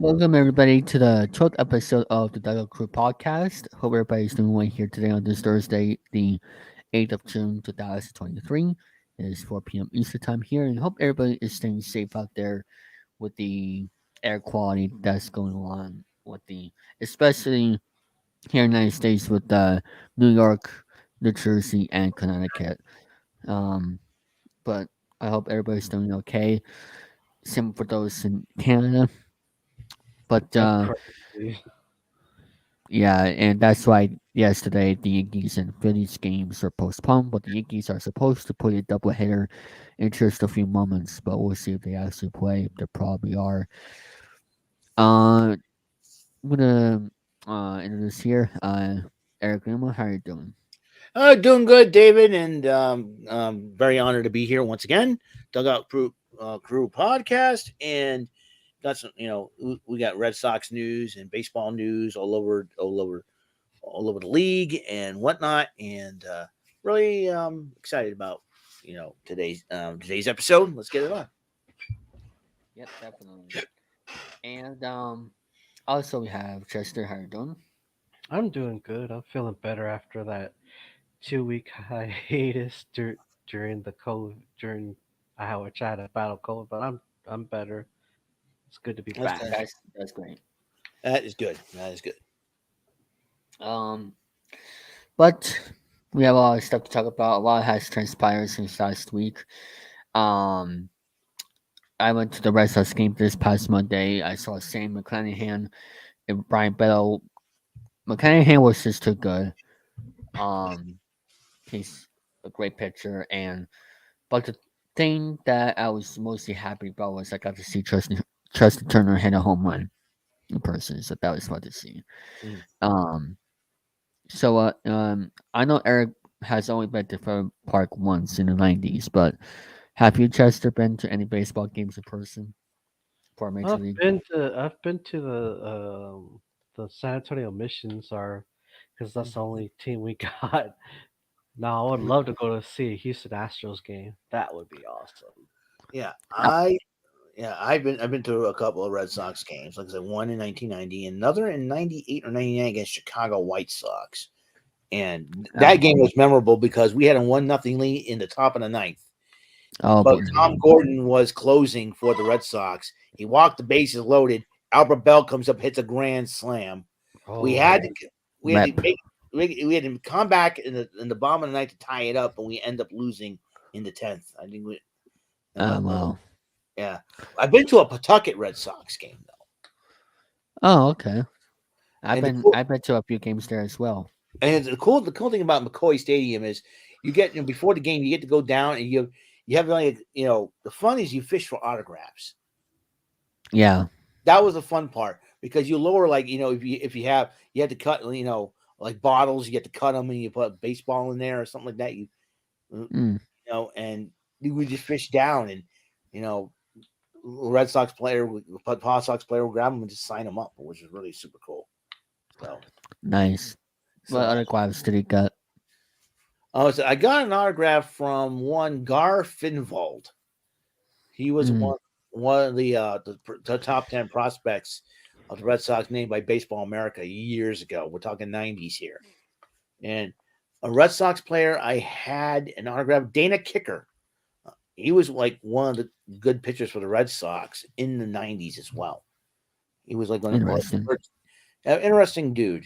Welcome everybody to the 12th episode of the Dugout Crew Podcast. Hope everybody's doing well here today on this Thursday, the 8th of June, 2023. It is 4 p.m. Eastern time here, and hope everybody is staying safe out there with the air quality that's going on with especially here in the United States with New York, New Jersey, and Connecticut. Um, but I hope everybody's doing okay. Same for those in Canada. But That's crazy. Yeah, and that's why yesterday the Yankees and Phillies games are postponed, but the Yankees are supposed to play a doubleheader in just a few moments, but we'll see if they actually play. They probably are. I'm gonna introduce here Eric Grima. How are you doing? Doing good, David, and very honored to be here once again. Dugout Crew Podcast, and got some. We got Red Sox news and baseball news all over the league and whatnot, and really excited about today's episode. Let's get it on. Yep, definitely. And also we have Chester. How are you doing? I'm doing good. I'm feeling better after that 2 week hiatus during the COVID. During which I had a battle COVID, but I'm better. It's good to be That's back. good. That's great. That is good. That is good. Um, but we have a lot of stuff to talk about. A lot has transpired since last week. Um, I went to the Red Sox game this past Monday. I saw Sam McClanahan and Brian Bello. McClanahan was just too good. Um, he's a great pitcher, but the thing that I was mostly happy about was I got to see Tristan Turner hit a home run in person, so that was fun to see. Mm. Um, I know Eric has only been to Fair Park once in the '90s, but have you, Chester, been to any baseball games in person for Major League? I've been to the San Antonio Missions are because that's the only team we got. Now I would love to go to see a Houston Astros game. That would be awesome. Yeah, Uh, I've been to a couple of Red Sox games. Like I said, one in 1990, another in 98 or 99 against Chicago White Sox. And that oh, game was memorable because we had a 1-0 lead in the top of the ninth. oh, But boy. Tom Gordon was closing for the Red Sox. He walked the bases loaded. Albert Bell comes up, hits a grand slam. We had Oh, to we had to Rep. make we had to come back in the bottom of the night to tie it up, and we end up losing in the 10th. I think we Wow. yeah. I've been to a Pawtucket Red Sox game though, Oh, okay. and the cool I've been to a few games there as well. and the cool thing about McCoy Stadium is you get before the game you get to go down and you have like the fun is you fish for autographs. Yeah. That was the fun part because you lower like if you have to cut like bottles, you get to cut them and you put a baseball in there or something like that. Mm, And we just fish down and you know Red Sox player, Paw Sox player will grab them and just sign them up, which is really super cool. So, nice. What so, other gloves did he get? so I got an autograph from one Gar Finvold. He was Mm, one of the top 10 prospects of the Red Sox named by Baseball America years ago. We're talking 90s here. And a Red Sox player I had an autograph, Dana Kicker. He was like one of the good pitchers for the Red Sox in the 90s as well. He was like interesting. an interesting dude,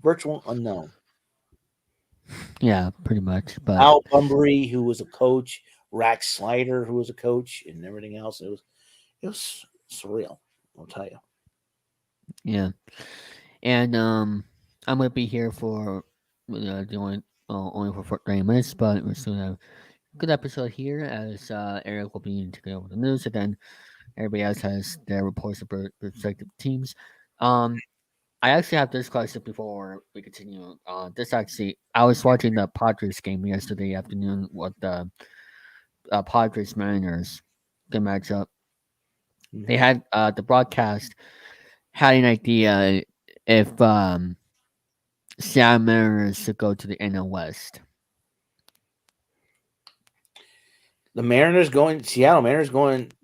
virtual unknown. Yeah, pretty much. But Al Bunbury, who was a coach, Rax Slider, who was a coach, and everything else. It was surreal. I'll tell you. yeah, and I'm gonna be here for only for 30 minutes, but we're still have a good episode here as Eric will be to go over the news, and then everybody else has their reports of their respective teams. Um, I actually have this question before we continue. This actually, I was watching the Padres game yesterday afternoon with the Padres Mariners. Good matchup. They Mhm. had the broadcast had an idea if Seattle Mariners should go to the NL West. Seattle Mariners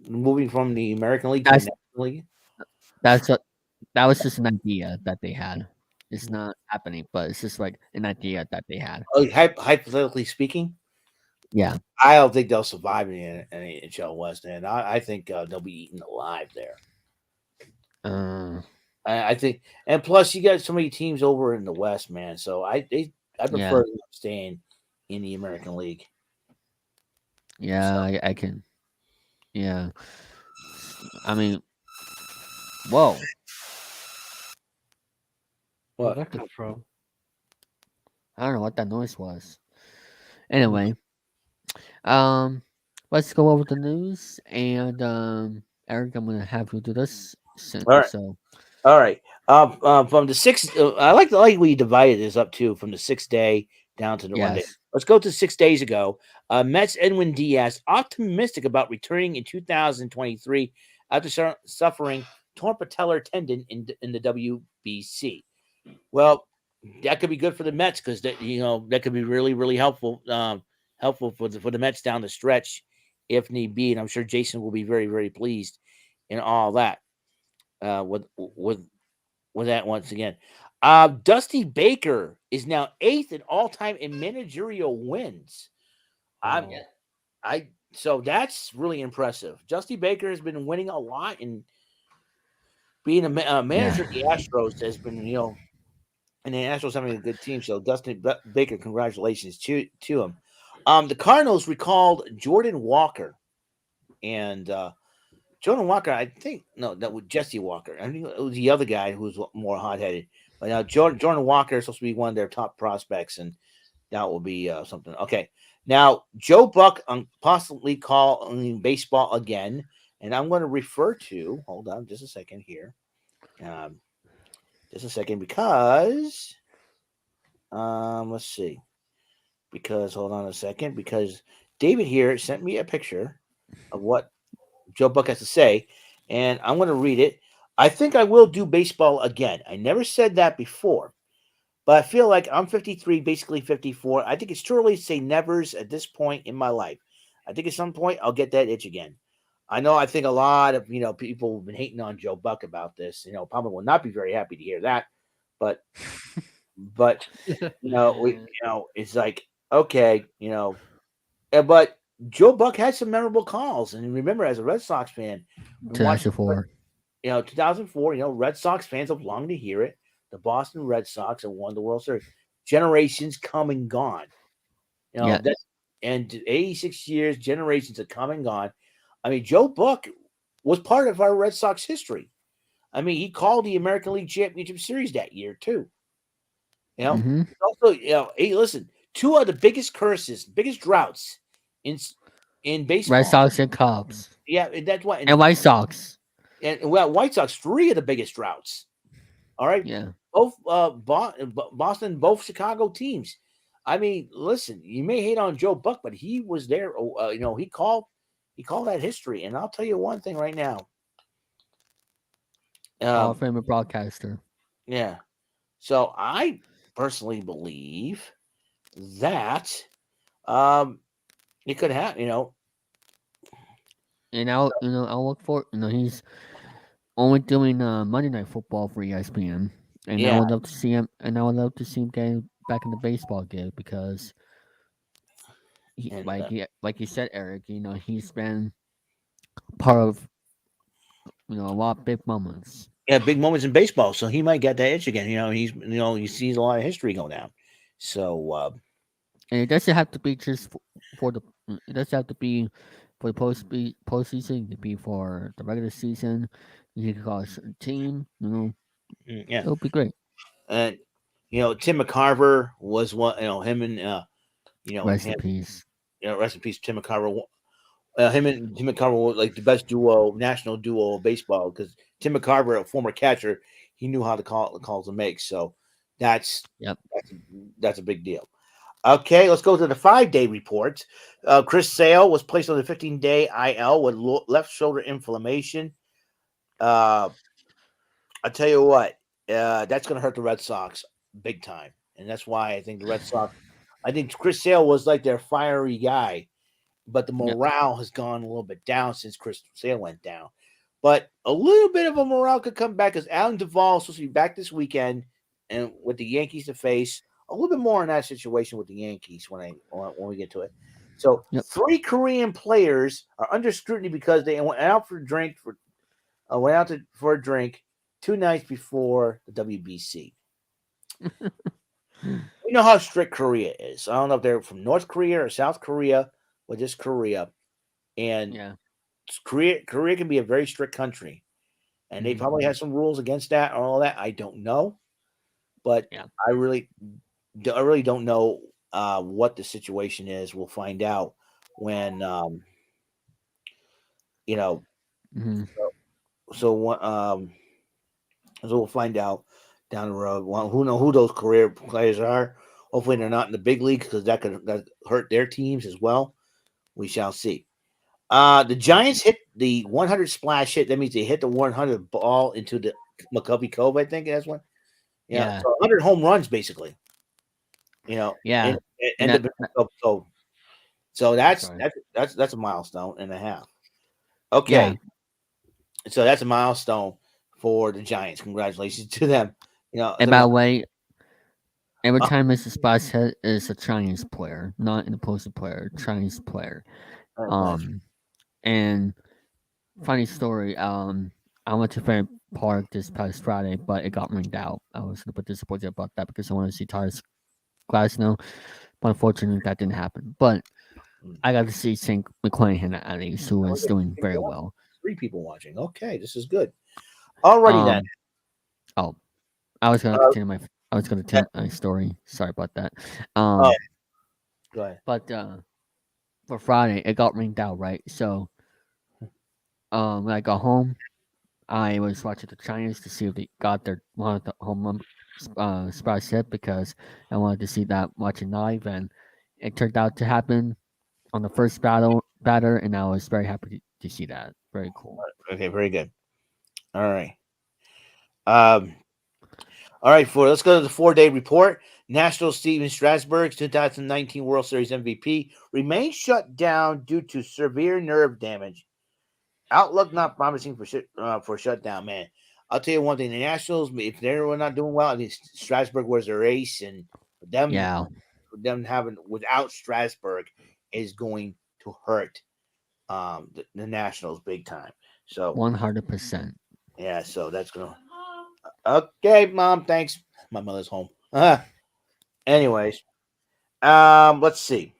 moving from the American League to the That's National League. that's what That was just an idea that they had. It's Mm. not happening, but it's just like an idea that they had. Hypothetically speaking, Yeah. I don't think they'll survive in the NHL West, and I think they'll be eaten alive there. Uh, I think, and plus you got so many teams over in the West, man. So I yeah. prefer them staying in the American League. So Yeah. I can. Yeah. I mean, whoa. Where'd what? that come from? I don't know what that noise was. Mm. Anyway, um, let's go over the news, and Eric, I'm gonna have you do this. All right, So all right. From the sixth, I like the way we divided this up too, from the 6th day down to the 1 day. yes. Let's go to 6 days ago. Mets Edwin Diaz optimistic about returning in 2023 after suffering torn patellar tendon in the WBC. Well, that could be good for the Mets because that could be really really helpful for the Mets down the stretch if need be, and I'm sure Jason will be very very pleased in all that with that once again. Dusty Baker is now 8th in all time in managerial wins. I'm Wow. I so that's really impressive. Dusty Baker has been winning a lot and being a Yeah. manager of the Astros has been and the Astros having a good team. So Dustin Baker, congratulations to him. The Cardinals recalled Jordan Walker, and Jordan Walker, I think no, that was Jesse Walker. I think it was the other guy who was more hot headed. But now Jordan Walker is supposed to be one of their top prospects, and that will be something. Okay, now Joe Buck possibly calling baseball again, and I'm going to refer to. Hold on, just a second here. Um, just a second because let's see. Because hold on a second, because David here sent me a picture of what Joe Buck has to say, and I'm going to read it. I think I will do baseball again. I never said that before, but I feel like I'm 53, basically 54. I think it's too early to say nevers at this point in my life. I think at some point I'll get that itch again. I know. I think a lot of people have been hating on Joe Buck about this. Probably will not be very happy to hear that, but but it's like okay, but Joe Buck had some memorable calls, and remember, as a Red Sox fan, and watching 2004. 2004, Red Sox fans have longed to hear it. The Boston Red Sox have won the World Series. Generations come and gone. Yeah. That's and 86 years, generations have come and gone. I mean, Joe Buck was part of our Red Sox history. I mean, he called the American League Championship Series that year too. Mm-hmm. Also, hey, listen, two of the biggest curses, biggest droughts in in Red baseball. Sox and Cubs Yeah, that's why. and White Sox. And well, White Sox, three of the biggest droughts. All right, Yeah. both Boston, both Chicago teams. I mean, listen, you may hate on Joe Buck, but he was there. He called that history. And I'll tell you one thing right now. Hall of Um, Famer broadcaster. yeah. So I personally believe that it could happen. And I'll look for he's only doing Monday Night Football for ESPN, and I Yeah, would love to see him. And I would love to see him get back in the baseball game because he, and like you said, Eric. He's been part of a lot of big moments. yeah, big moments in baseball. So he might get that itch again. He sees a lot of history go down. So And it doesn't have to be just for the. It doesn't have to be for the postseason. It could be for the regular season. You could call a certain team. yeah, It'll be great. and Tim McCarver was one. Him and Rest in him. peace. Rest in peace, Tim McCarver. Him and Tim McCarver were like the best national duo of baseball because Tim McCarver, a former catcher, he knew how to call the calls to make. So that's Yep. that's a big deal. Okay, let's go to the 5-day report. Chris Sale was placed on the 15-day IL with left shoulder inflammation. I tell you what, that's going to hurt the Red Sox big time, and that's why I think the Red Sox. I think Chris Sale was like their fiery guy, but the Yep. morale has gone a little bit down since Chris Sale went down. But a little bit of a morale could come back because Alan Duvall is supposed to be back this weekend, and with the Yankees to face. A little bit more in that situation with the Yankees when we get to it. So Yep. 3 Korean players are under scrutiny because they went out for a drink for a drink 2 nights before the WBC. We know how strict Korea is. I don't know if they're from North Korea or South Korea, but just Korea. And Yeah. Korea can be a very strict country, and they probably have some rules against that or all that. I don't know, but Yeah. I really don't know what the situation is. We'll find out when you know. Hmm. So so we'll find out down the road. Well, who know who those career players are? Hopefully, they're not in the big leagues because that could hurt their teams as well. We shall see. The Giants hit the 100 splash hit. That means they hit the 100 ball into the McCovey Cove. I think that's one. Yeah, Yeah. so 100 home runs basically. Yeah. And And that, the Cove. So that's sorry. that's a milestone and a half. Yeah. Okay, so that's a milestone for the Giants. Congratulations to them. And So by the way, every uh, time Mr. Splash hit is a Chinese player, not an opposing player, Chinese player. gotcha. And funny story. I went to Fair Park this past Friday, but it got rained out. I was a bit disappointed about that because I wanted to see Tyler's Glass now. But unfortunately, that didn't happen. But Mm. I got to see St. McClanahan at least, who Oh, is doing very well. 3 people watching. Okay, this is good. Alrighty then. Um. Oh, I was gonna Uh, continue my. I was gonna uh, continue my story. Sorry about that. oh, go ahead. But for Friday, it got rained out, right? So when I got home, I was watching the Chinese to see if they got their one of the home run splash hit because I wanted to see that watching live, and it turned out to happen on the first batter, and I was very happy to see that. Very cool. Okay, very good. All right. Um. All right. Let's go to the 4-day report. National Steven Strasburg's 2019 World Series MVP remains shut down due to severe nerve damage. Outlook not promising for shutdown, man. I'll tell you one thing: the Nationals, if they were not doing well, I mean Strasburg was their ace, and Yeah, for them having without Strasburg is going to hurt the Nationals big time. So 100%. yeah, so that's gonna. Okay, Mom. Thanks. My mother's home. Anyways, let's see.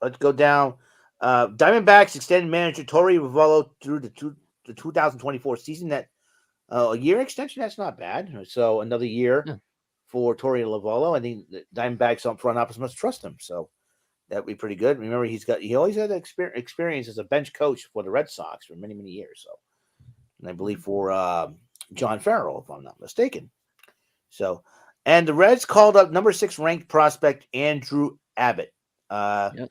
Let's go down. Diamondbacks extended manager Torey Ravello through the 2024 season. That a year extension. That's not bad. So another year Yeah. for Torey Ravello. I think the Diamondbacks on front office must trust him. So that'd be pretty good. Remember, he always had experience as a bench coach for the Red Sox for many years. So, and I believe for John Farrell, if I'm not mistaken. So, and the Reds called up number 6 ranked prospect Andrew Abbott. Yep.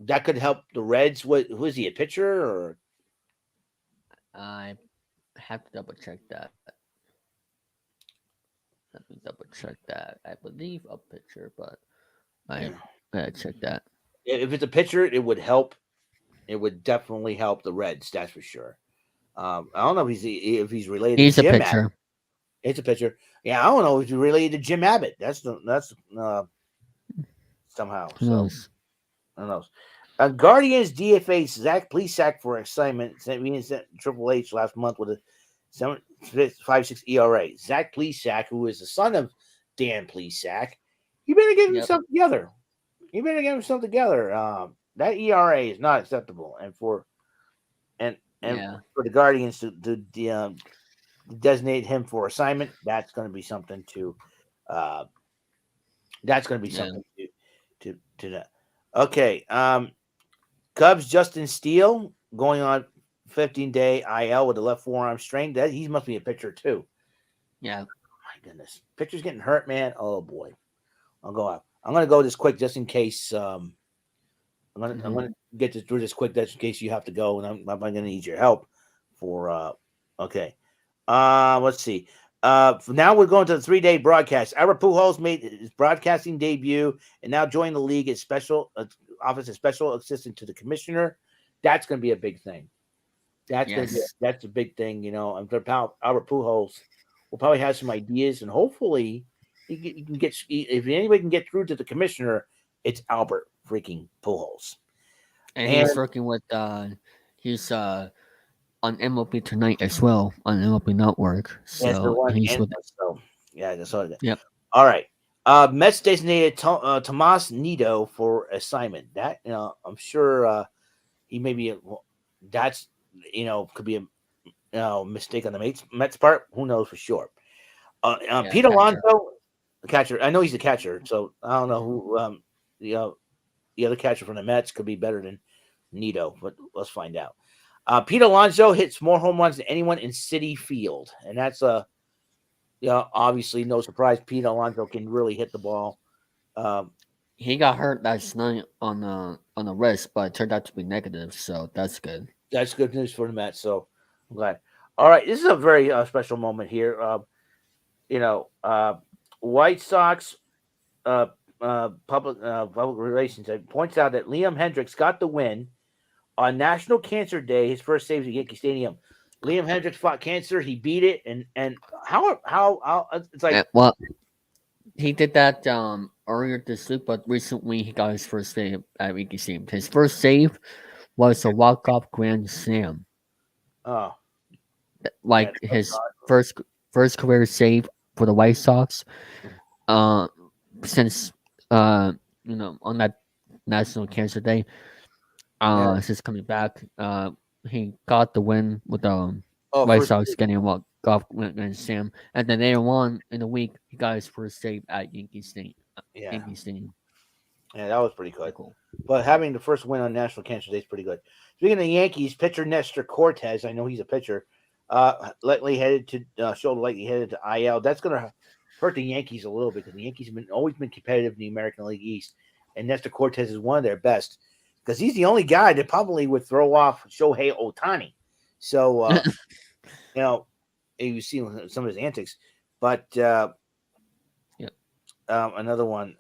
That could help the Reds. Who is he, a pitcher or? I have to double check that. Let me double check that. I believe a pitcher, but I gotta check that. If it's a pitcher, it would help. It would definitely help the Reds. That's for sure. I don't know if he's related He's to a Jim Abbott. pitcher. It's a pitcher. Yeah, I don't know if he's related to Jim Abbott. That's somehow. Who So knows? I don't know. Guardians DFA Zach Plesac for assignment. Sent Triple H last month with a 7.56 ERA. Zach Plesac, who is the son of Dan Plesac, you better get himself together. You better get himself together. That ERA is not acceptable, and for the Guardians to designate him for assignment, that's going to be something to. That's going to be something to that. Okay. Cubs Justin Steele going on 15-day IL with a left forearm strain. That he must be a pitcher too. Yeah. My goodness, pitchers getting hurt, man. Oh boy, I'll go out. I'm going to go this quick just in case. I'm gonna get through this quick just in case you have to go, and I'm going to need your help for. Okay. Let's see. Now we're going to the 3-day broadcast. Albert Pujols made his broadcasting debut and now joined the league as special office as special assistant to the commissioner. That's going to be a big thing. Yes. That's a big thing, And for Albert Pujols will probably have some ideas, and hopefully he can get if anybody can get through to the commissioner, it's Albert freaking Pujols. And And he's working with he's on MLB Tonight as well on MLB Network. that's the So one. he's And with so yeah, that's all. yep. All right. Mets designated Tomas Nido for assignment. That I'm sure he may be. That's could be a mistake on the Mets part. Who knows for sure? Yeah, Pete catcher. Alonso, the catcher. I know he's a catcher, so I don't know who the other catcher from the Mets could be better than Nido, but let's find out. Pete Alonso hits more home runs than anyone in City Field, and that's obviously no surprise. Pete Alonso can really hit the ball. Um, He got hurt last night on the wrist, but it turned out to be negative, so that's good. that's good news for the Mets. So I'm glad. All right, this is a very special moment here. You know, White Sox public relations points out that Liam Hendricks got the win on National Cancer Day. His first save at Yankee Stadium. Liam Hendricks fought cancer. He beat it, and how it's like Well, he did that earlier this week, but recently he got his first save at Yankee Stadium. His first save was a walk-off grand slam, oh yeah, like his first career save for the White Sox. Uh, since on that National Cancer Day, yeah. since coming back, he got the win with the Oh, White first Sox getting a walk-off grand slam, and then later on in the week he got his first save at Yankee Stadium. yeah, Yankee Stadium. yeah, that was pretty Pretty good. cool. But having the first win on National Cancer Day is pretty good. Speaking of the Yankees, pitcher Nestor Cortez, I know he's a pitcher, likely headed to shoulder likely headed to IL. That's going to hurt the Yankees a little bit because the Yankees have always been competitive in the American League East, and Nestor Cortez is one of their best because he's the only guy that probably would throw off Shohei Ohtani. So you've seen some of his antics, but Yep. another one.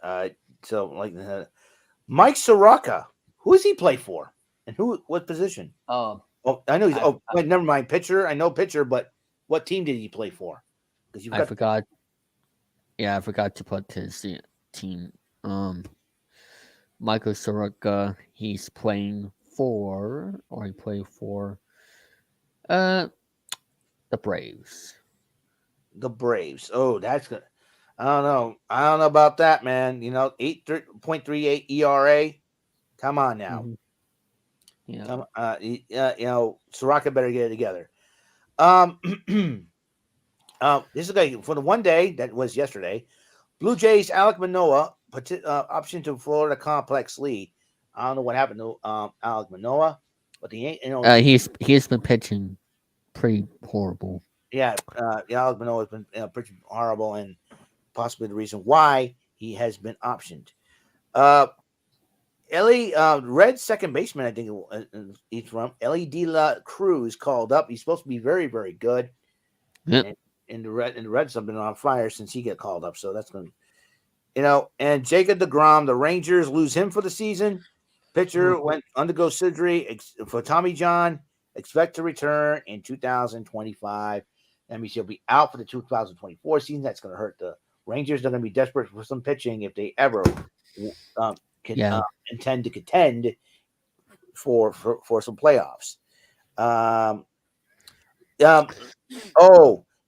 Mike Soroka, who does he play for, and what position? Oh, Oh, I know he's. I, Wait, never mind. Pitcher. I know pitcher, but what team did he play for? Because you've I got forgot. Yeah, I forgot to put his team. Michael Soroka. He's playing for, or he played for, uh, the Braves. the Braves. Oh, that's good. I don't know. I don't know about that, man. 8.38 ERA. Come on now. Mhm. Yeah. Come. Soroka better get it together. This is like for the one day that was yesterday. Blue Jays Alek Manoah option to Florida Complex lead. I don't know what happened to Alek Manoah, but He's been pitching pretty horrible. Alek Manoah has been pretty horrible and possibly the reason why he has been optioned. Ellie Red second baseman, I think he's from Ellie De La Cruz called up. He's supposed to be very, very good. Yep. And the Reds have been on fire since he got called up. So that's going to, and Jacob DeGrom, the Rangers lose him for the season. Pitcher went undergo surgery for Tommy John. Expect to return in 2025. That means he'll be out for the 2024 season. That's going to hurt the Rangers. They're going to be desperate for some pitching if they ever intend to contend for some playoffs.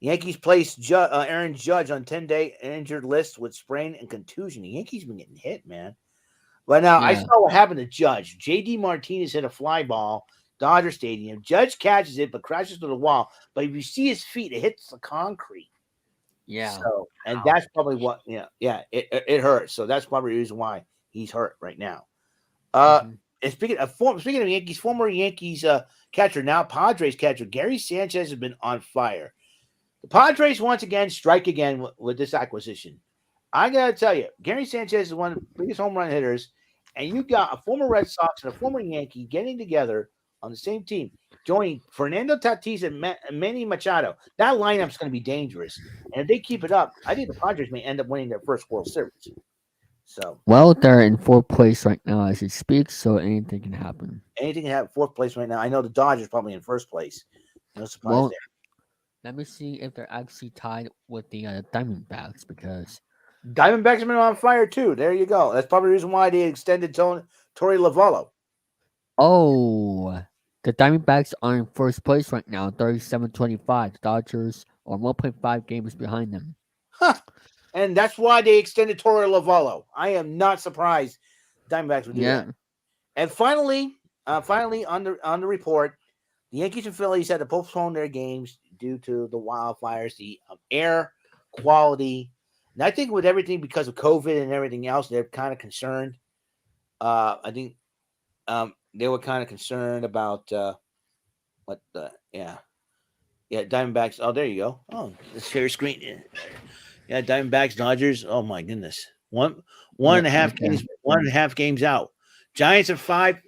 Yankees placed Aaron Judge on 10-day injured list with sprain and contusion. The Yankees been getting hit, man. But now I saw what happened to Judge. J.D. Martinez hit a fly ball, Dodger Stadium. Judge catches it but crashes to the wall. But if you see his feet, it hits the concrete. Yeah. So, and that's probably what. It hurts. So that's probably the reason why he's hurt right now. And speaking of Yankees, former Yankees catcher, now Padres catcher Gary Sanchez has been on fire. The Padres once again strike again with this acquisition. I gotta tell you, Gary Sanchez is one of the biggest home run hitters, and you got a former Red Sox and a former Yankee getting together on the same team, joining Fernando Tatis and Manny Machado. That lineup's going to be dangerous, and if they keep it up, I think the Padres may end up winning their first World Series. So Well, they're in fourth place right now as it speaks, so anything can happen. anything can happen. Fourth place right now. I know the Dodgers probably in first place. No surprise Well, there. let me see if they're actually tied with the Diamondbacks because Diamondbacks have been on fire too. There you go. That's probably the reason why they extended Torey Lavallo. oh, the Diamondbacks are in first place right now, 37-25. The Dodgers are 1.5 games behind them. Huh. And that's why they extended Torey Lavallo. I am not surprised Diamondbacks would do Yeah, that. And finally on the report, the Yankees and Phillies had to postpone their games due to the wildfires, the air quality. And I think with everything because of COVID and everything else, they're kind of concerned. I think they were kind of concerned about what the yeah Diamondbacks. Oh, there you go. Oh, the share screen. Yeah, Diamondbacks, Dodgers. Oh my goodness, one yeah, and a half right there. games, 1.5 games out. Giants are five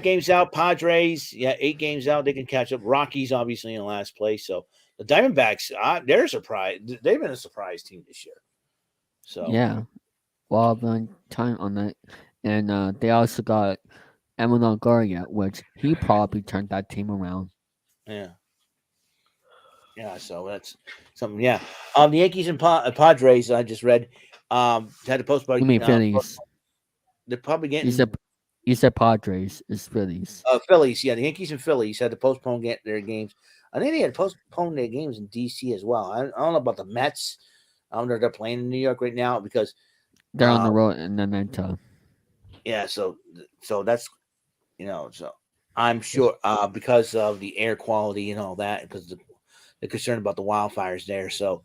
games out. Padres, yeah, 8 games out. They can catch up. Rockies obviously in last place. So the Diamondbacks, they're surprised. They've been a surprise team this year. So Yeah, well, I've been time on that, and they also got Evan Longoria, which he probably turned that team around. yeah, yeah. So that's something. Yeah. The Yankees and Padres. I just read. Had to postpone. You mean Phillies? They're probably You getting said you said Padres is Phillies. Phillies. Yeah, the Yankees and Phillies had to postpone their games. I think they had to postpone their games in DC as well. I don't know about the Mets. I don't know if they're playing in New York right now because They're on the uh, road in Atlanta. yeah. So that's so I'm sure because of the air quality and all that because they're concerned about the wildfires there. So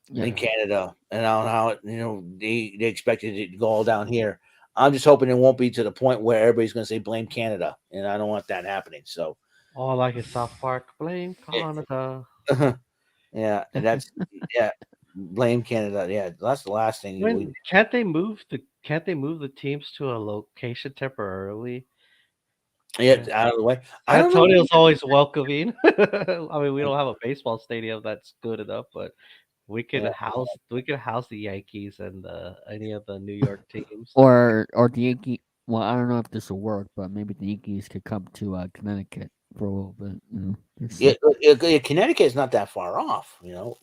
Yeah. in Canada, and I don't know how they expected it to go all down here. I'm just hoping it won't be to the point where everybody's going to say blame Canada, and I don't want that happening. So, Oh, like in South Park, blame Canada. yeah, and that's yeah, blame Canada. Yeah, that's the last thing we. When can't they move the teams to a location temporarily? Yeah, Yeah. out of the way. I San don't know. Antonio's always welcoming. I mean, we don't have a baseball stadium that's good enough, but Yeah, we could house the Yankees and any of the New York teams. Or the Yankee. Well, I don't know if this will work, but maybe the Yankees could come to Connecticut for a little bit. Just yeah, see. Connecticut is not that far off. You know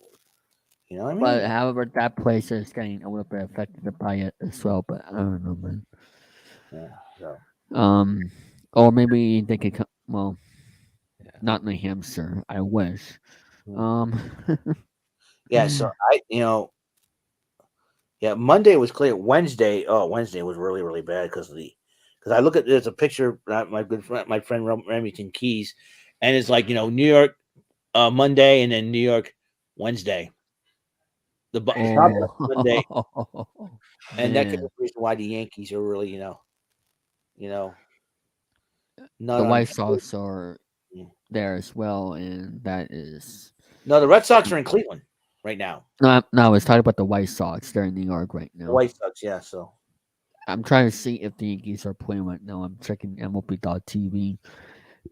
what I But mean? however, that place is getting a little bit affected by it as well. But I don't know, man. Yeah. So Um, or maybe they could come. Well, Yeah. not New Hampshire. I wish. mm. Um, yeah. So yeah, Monday was clear. Wednesday was really really bad because I look at there's a picture my good friend Remington Keys, and it's like New York Monday and then New York Wednesday. The top of Monday, oh, and that could be man, the reason why the Yankees are really you know not the on. White Sox are there as well, and that is No, the Red Sox are in Cleveland right now. no, no. I was talking about the White Sox. They're in New York right The now. White Sox, yeah. So I'm trying to see if the Yankees are playing right now. I'm checking MLB.TV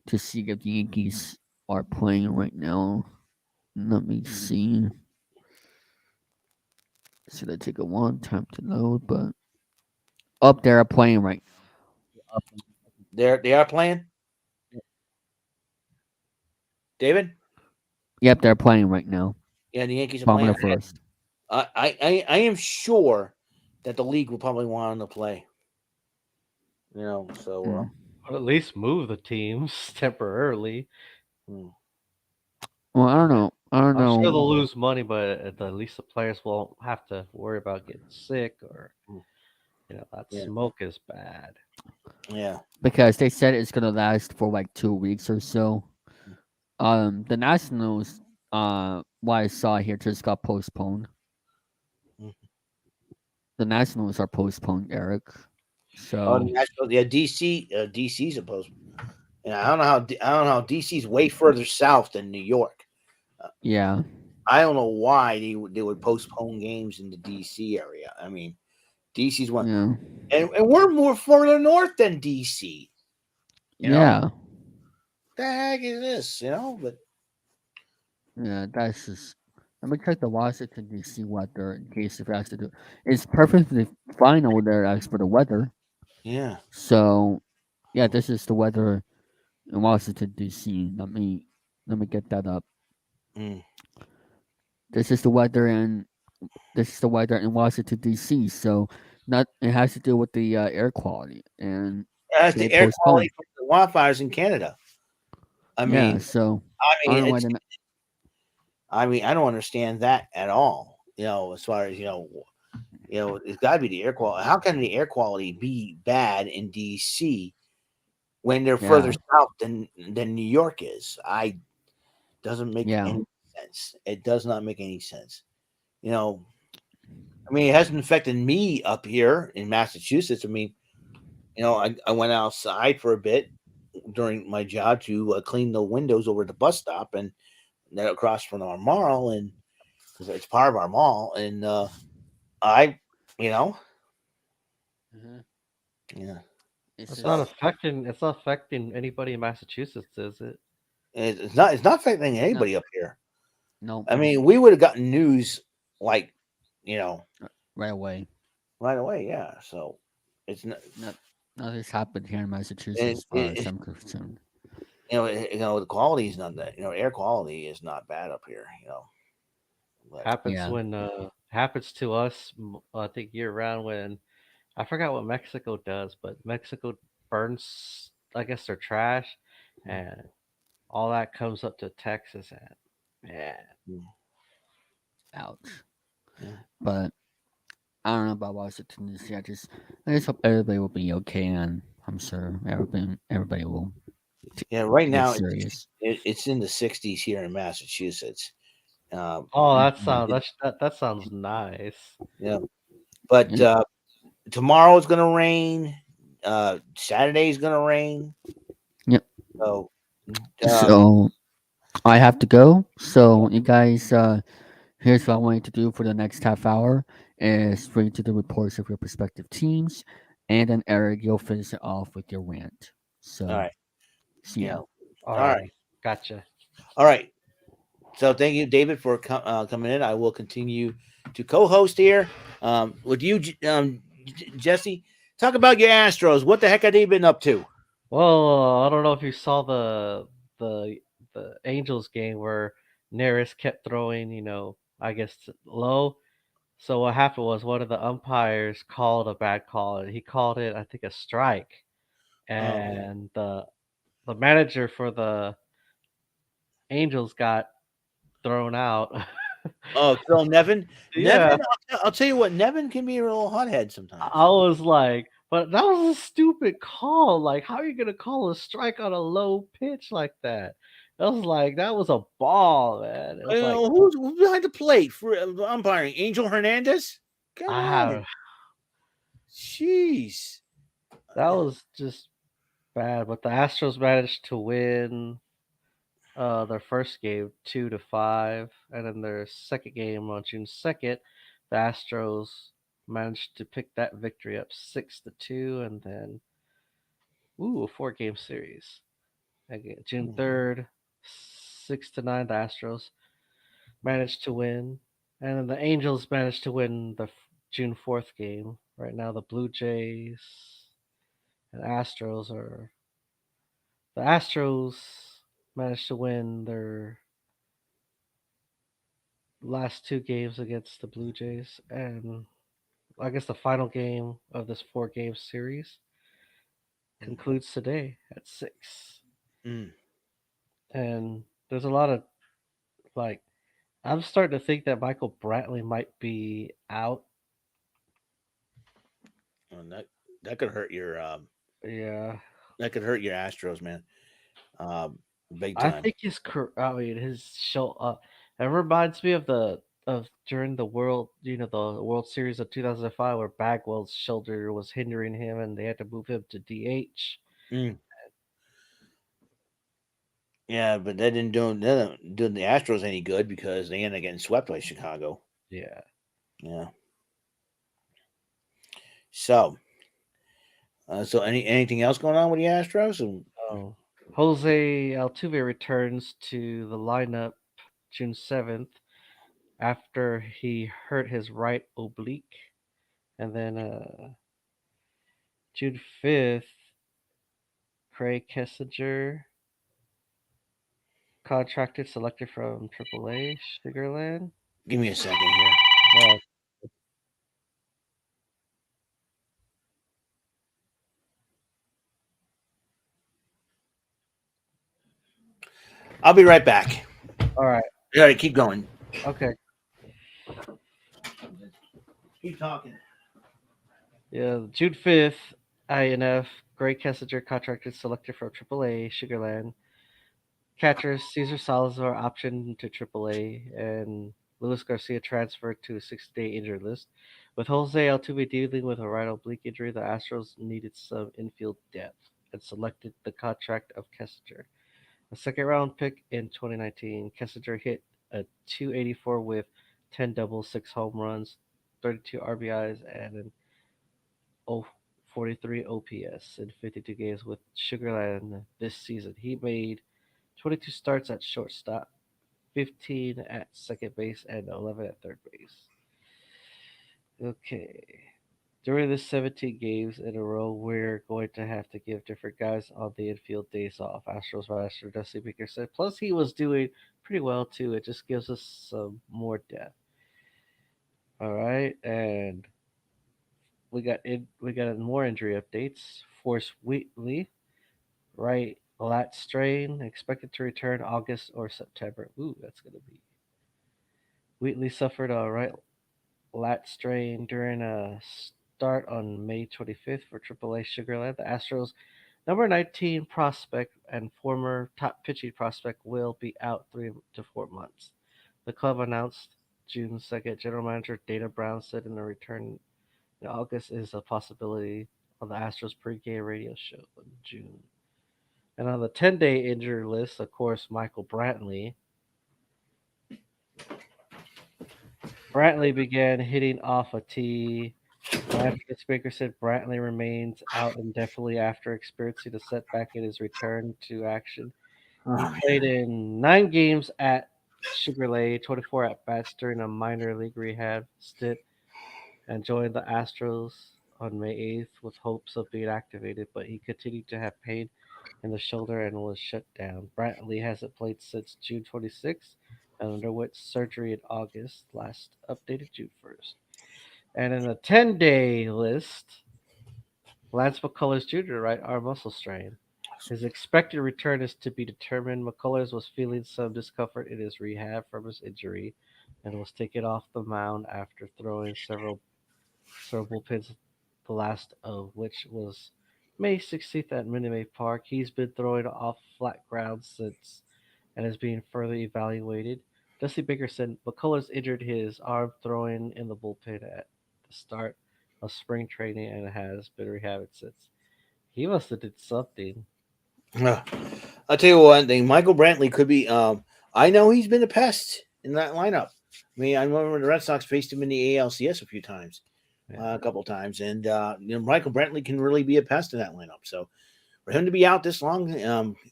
to see if the Yankees are playing right now. Let me see. Should I take a long time to load? But up there are playing right. they are playing. David, Yep, they're playing right now. yeah, the Yankees are Bottom playing. of the first. I am sure that the league will probably want them to play. So Mm. Or at least move the teams temporarily. hmm. Well, I don't know. I don't I'm sure know. they'll lose money, but at least the players won't have to worry about getting sick or Hmm. that Yeah, smoke is bad. yeah. Because they said it's gonna last for like 2 weeks or so. The Nationals, what I saw here just got postponed. Mhm. The Nationals are postponed, Eric. Oh, So the Nationals, yeah, DC's supposed. And I don't know how DC's way further south than New York. Uh, yeah, I don't know why they would postpone games in the DC area. I mean, DC's one, yeah, and we're more further north than DC. You know, yeah, the heck is this? But yeah. That's just. Let me check the Washington D.C. weather in case if it has to do. It's perfectly fine over there as for the weather. Yeah. So yeah, this is the weather in Washington D.C. Let me get that up. Mm. This is the weather in this is the weather in Washington D.C. So not it has to do with the air quality and That's they the air quality postponed. from the wildfires in Canada. I Yeah, mean, so I I mean, don't know why it's. they're not. I mean, I don't understand that at all. As far as it's got to be the air quality. How can the air quality be bad in D.C. when they're further Yeah, south than New York is? I doesn't make yeah. any sense. It does not make any sense. You know, I mean, it hasn't affected me up here in Massachusetts. I mean, I went outside for a bit during my job to clean the windows over the bus stop and then across from our mall, and because it's part of our mall, and I, you know, Hmm. yeah. It's It's not So just affecting. It's not affecting anybody in Massachusetts, is it? it's not affecting no, anybody up here. no, I mean, we would have gotten news like you know right away. right away. Yeah. So it's not. Not, nothing's happened here in It, Massachusetts, as far as it, I'm concerned. the quality is not that. Air quality is not bad up here. But Happens Yeah, when happens to us. I think year round when I forgot what Mexico does, but Mexico burns. I guess their trash, and all that comes up to Texas, and man, mm, ouch. yeah, But I don't know about Washington D.C. I just hope everybody will be okay, and I'm sure everybody will yeah. Right get now, serious. it's in the 60s here in Massachusetts. Um, oh, Mhm. that sounds nice. yeah, but Yep. tomorrow's gonna rain. Saturday's gonna rain. Yep. So, uh, So I have to go. So you guys, here's what I want you to do for the next half hour: is for you to do reports of your respective teams, and then Eric, you'll finish it off with your rant. all So right, see you ya. know, All all right, right, gotcha. all right. So, thank you, David, for coming in. I will continue to co-host here. With you, Jesse. Talk about your Astros. What the heck have they been up to? Well, I don't know if you saw the the Angels game where Neris kept throwing, I guess low. So what happened was one of the umpires called a bad call, and he called it, I think, a strike. Oh, And the manager for the Angels got thrown out. oh, Phil Nevin. Yeah, Nevin, I'll tell you what. Nevin can be a little hothead I sometimes. was like, but that was a stupid call. Like, how are you gonna call a strike on a low pitch like that? I was like, that was a ball, man. It was like, Who's behind the plate for umpiring? Angel Hernandez. Come on, ah, jeez. that was just bad. But the Astros managed to win their first game 2-5, and then their second game on June 2nd, the Astros managed to pick that victory up 6-2, and then a 4 game series. Again, June 3rd, 6-9, the Astros managed to win, and then the Angels managed to win the June 4th game. Right now, the Blue Jays and Astros are the Astros managed to win their last 2 games against the Blue Jays, and I guess the final game of this 4 game series concludes today at 6. Mm. And there's a lot of like I'm starting to think that Michael Brantley might be out. And that could hurt your Yeah, Astros, man. Um, Big I time. think I mean, his show. It reminds me of during the World Series of 2005, where Bagwell's shoulder was hindering him, and they had to move him to DH. Mm. Yeah, but that didn't do the Astros any good because they ended up getting swept by Chicago. Yeah. Yeah. So, anything else going on with the Astros? Oh, Jose Altuve returns to the lineup June 7th. after he hurt his right oblique. And then June 5th, Craig Kessinger contracted selected from AAA Sugarland. Give me a second here. Uh, I'll be right back. all right. All right, keep going. Okay. Keep talking. Yeah, June 5th, INF, Greg Kessinger contracted selected from AAA Sugarland. Catchers Cesar Salazar optioned to AAA, and Luis Garcia transferred to a 60-day injured list. With Jose Altuve dealing with a right oblique injury, the Astros needed some infield depth and selected the contract of Kessinger. A second round pick in 2019, Kessinger hit a 284 with 10 doubles, 6 home runs, 32 RBIs, and an 043 OPS in 52 games with Sugarland this season. He made 22 starts at shortstop, 15 at second base, and 11 at third base. Okay. During the 17 games in a row, we're going to have to give different guys on the infield days off. Astros master Dusty Baker said. Plus, he was doing pretty well too. It just gives us some more depth. All right, and we got more injury updates. Force Wheatley, right lat strain, expected to return August or September. Ooh, that's gonna be. Wheatley suffered a right lat strain during a start on May 25th for AAA Sugarland. The Astros' number 19 prospect and former top pitching prospect will be out 3 to 4 months. The club announced June 2nd. General Manager Dana Brown said in a return in August is a possibility on the Astros pregame radio show in June. And on the 10-day injury list, of course, Michael Brantley. Brantley began hitting off a tee. Lance Fitzbaker said Brantley remains out indefinitely after experiencing a setback in his return to action. He Oh, played in 9 games at Sugar Lake, 24 at bats during a minor league rehab stint, and joined the Astros on May 8th with hopes of being activated, but he continued to have pain in the shoulder and was shut down. Brantley hasn't played since June 26th and underwent surgery in August, last updated June 1st. And in the 10-day list, Lance McCullers Jr., right arm muscle strain. His expected return is to be determined. McCullers was feeling some discomfort in his rehab from his injury and was taken off the mound after throwing several bullpens, the last of which was May 16th at Minute Maid Park. He's been throwing off flat ground since and is being further evaluated. Dusty Baker said McCullers injured his arm throwing in the bullpen at the start of spring training and has been rehabbed since. He must have did something. yeah. I'll tell you one thing. Michael Brantley could be. I know he's been a pest in that lineup. I mean, I remember when the Red Sox faced him in the ALCS a few times, Yeah. a couple of times, and Michael Brantley can really be a pest in that lineup. So for him to be out this long,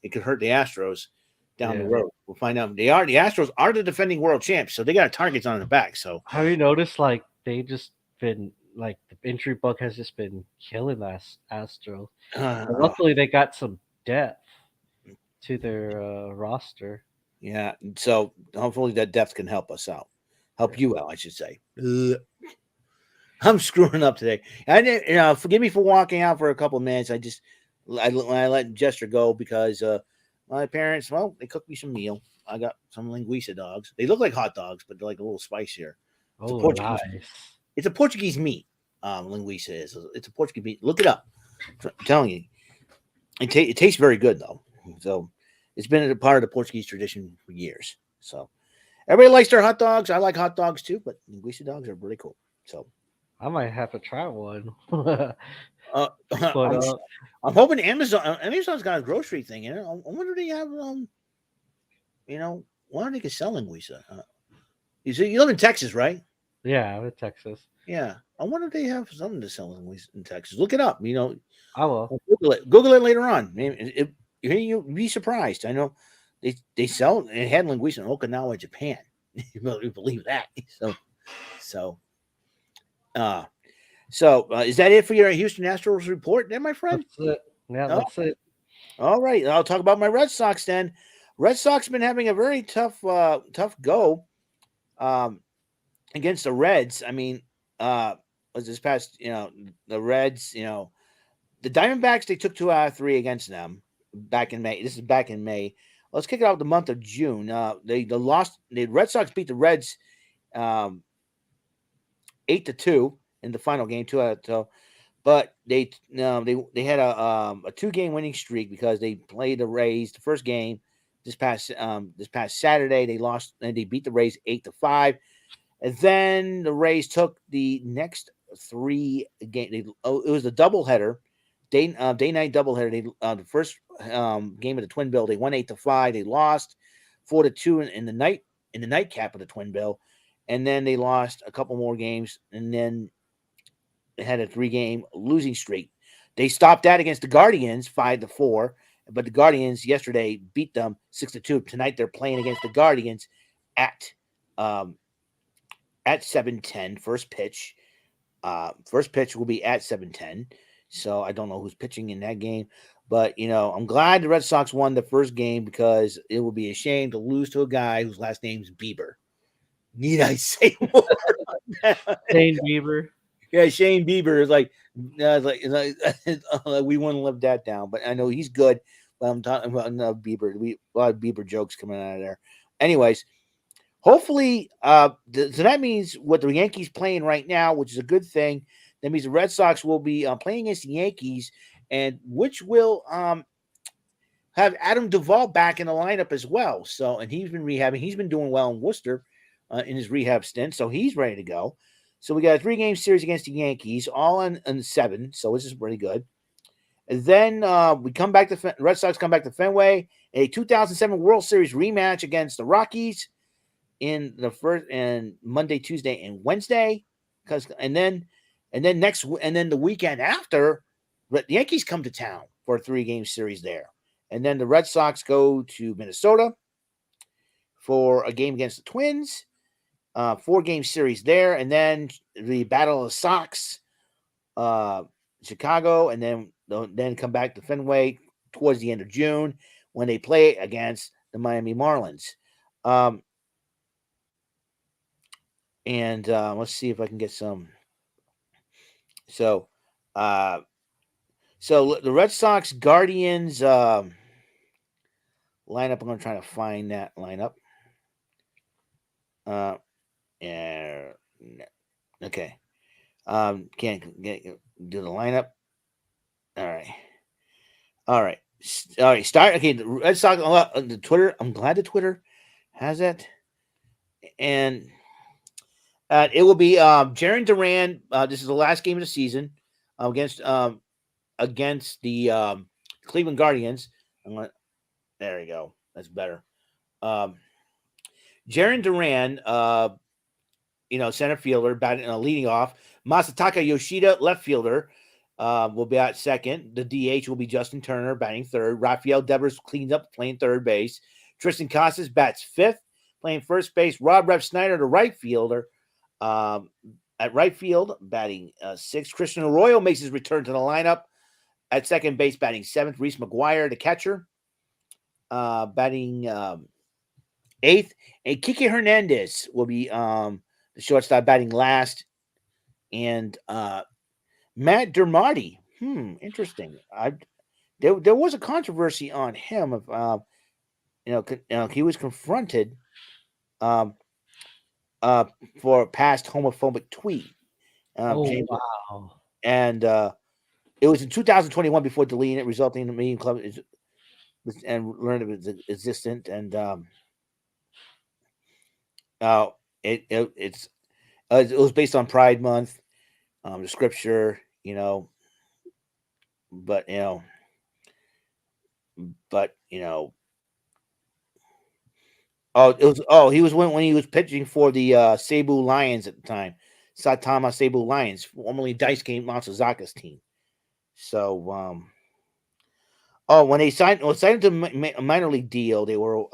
it could hurt the Astros down the Yeah. road. We'll find out. The Astros are the defending world champs, so they got targets on the back. So Have you noticed like they just been like the injury bug has just been killing the Astros. And uh, luckily they got some depth to their roster. yeah, so hopefully that depth can help us out, help Yeah. you out, I should say. I'm screwing up today. I didn't, forgive me for walking out for a couple of minutes. I let Jester go because my parents, well, they cooked me some meal. I got some linguiça dogs. They look like hot dogs, but they're like a little spicier. It's a Oh, Portuguese. nice. It's a Portuguese meat. Linguiça is. It's a Portuguese meat. Look it up. I'm telling you, it tastes very good though. So it's been a part of the Portuguese tradition for years. So everybody likes their hot dogs. I like hot dogs too, but linguiça dogs are really cool. So I might have to try one. Uh, but I'm hoping Amazon's got a grocery thing in it. I wonder if they have why don't they can sell linguiça? You live in Texas, right? yeah, I'm in Texas. Yeah. I wonder if they have something to sell linguiça in Texas. Look it up. I will. Google it. Google it later on. You'll be surprised. I know they sell it. It had linguiça in Okinawa, Japan. You better believe that. So, uh, is that it for your Houston Astros report, then, my friend? That's it. Yeah, Oh, that's it. all right. I'll talk about my Red Sox then. Red Sox been having a very tough go um, against the Reds. I mean, was this past the Reds? The Diamondbacks, they took 2 out of 3 against them back in May. This is back in May. Let's kick it off the month of June. They lost. The Red Sox beat the Reds um, 8-2 in the final game. 2 out of 2. But they had a 2-game winning streak because they played the Rays the first game this past Saturday. They lost and they beat the Rays 8-5. And then the Rays took the next 3 games. It was a doubleheader, day night doubleheader. The first game of the Twin Bill, they won 8-5. They lost 4-2 in the nightcap of the Twin Bill, and then they lost a couple more games, and then they had a 3-game losing streak. They stopped that against the Guardians 5-4, but the Guardians yesterday beat them 6-2. Tonight they're playing against the Guardians at um, at 7:10. First pitch. First pitch will be at 7:10. So I don't know who's pitching in that game. But, I'm glad the Red Sox won the first game because it would be a shame to lose to a guy whose last name's Bieber. Need I say more? Shane Bieber. Yeah, Shane Bieber is we wouldn't live that down. But I know he's good. But I'm talking about Bieber. A lot of Bieber jokes coming out of there. Anyways, hopefully, so that means what the Yankees playing right now, which is a good thing. That means the Red Sox will be playing against the Yankees, and which will have Adam Duvall back in the lineup as well. So, and he's been rehabbing. He's been doing well in Worcester in his rehab stint, so he's ready to go. So we got a 3-game series against the Yankees, all on 7. So this is pretty good. And then we come back to Red Sox come back to Fenway, a 2007 World Series rematch against the Rockies in the first and Monday, Tuesday, and Wednesday. And then the weekend after, the Yankees come to town for a 3-game series there. And then the Red Sox go to Minnesota for a game against the Twins. 4-game series there, and then the Battle of the Sox, Chicago, and then come back to Fenway towards the end of June when they play against the Miami Marlins. And let's see if I can get some. So the Red Sox Guardians lineup. I'm going to try to find that lineup. Yeah. Okay. Can't do the lineup. All right. Start. Okay. The Red Sox. The Twitter. I'm glad the Twitter has that. And it will be Jaron Duran. This is the last game of the season against the Cleveland Guardians. There you go. That's better. Jaron Duran, center fielder, batting leading off. Masataka Yoshida, left fielder, will be at second. The DH will be Justin Turner, batting third. Rafael Devers cleans up, playing third base. Tristan Casas bats fifth, playing first base. Rob Rev Snyder, the right fielder, at right field, batting sixth. Christian Arroyo makes his return to the lineup at second base, batting seventh. Reese McGuire, the catcher, batting eighth. And Kike Hernandez will be the shortstop, batting last. And Matt Dermody, interesting. There was a controversy on him of he was confronted for a past homophobic tweet. Wow. And it was in 2021 before deleting it, resulting in the Medium Club and learned of its existence. And it was based on Pride Month, the scripture, but he was when he was pitching for the Cebu Lions at the time, Satama Cebu Lions, formerly Daisuke Matsuzaka's team. So when they signed to a minor league deal, they were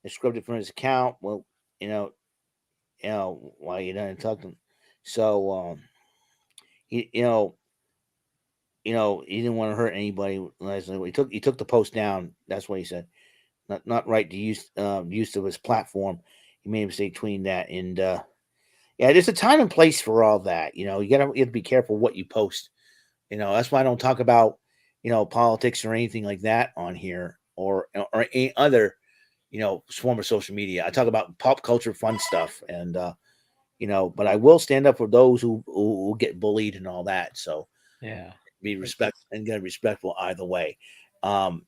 scripted from his account. Well, you know, while you're done talking. So, he, he didn't want to hurt anybody. He took the post down. That's what he said. Not right to use of his platform. He made a mistake between that and yeah, there's a time and place for all that. You have to be careful what you post. That's why I don't talk about politics or anything like that on here or any other form of social media. I talk about pop culture, fun stuff, and but I will stand up for those who get bullied and all that. So Yeah. be It's respect and get respectful either way. Um,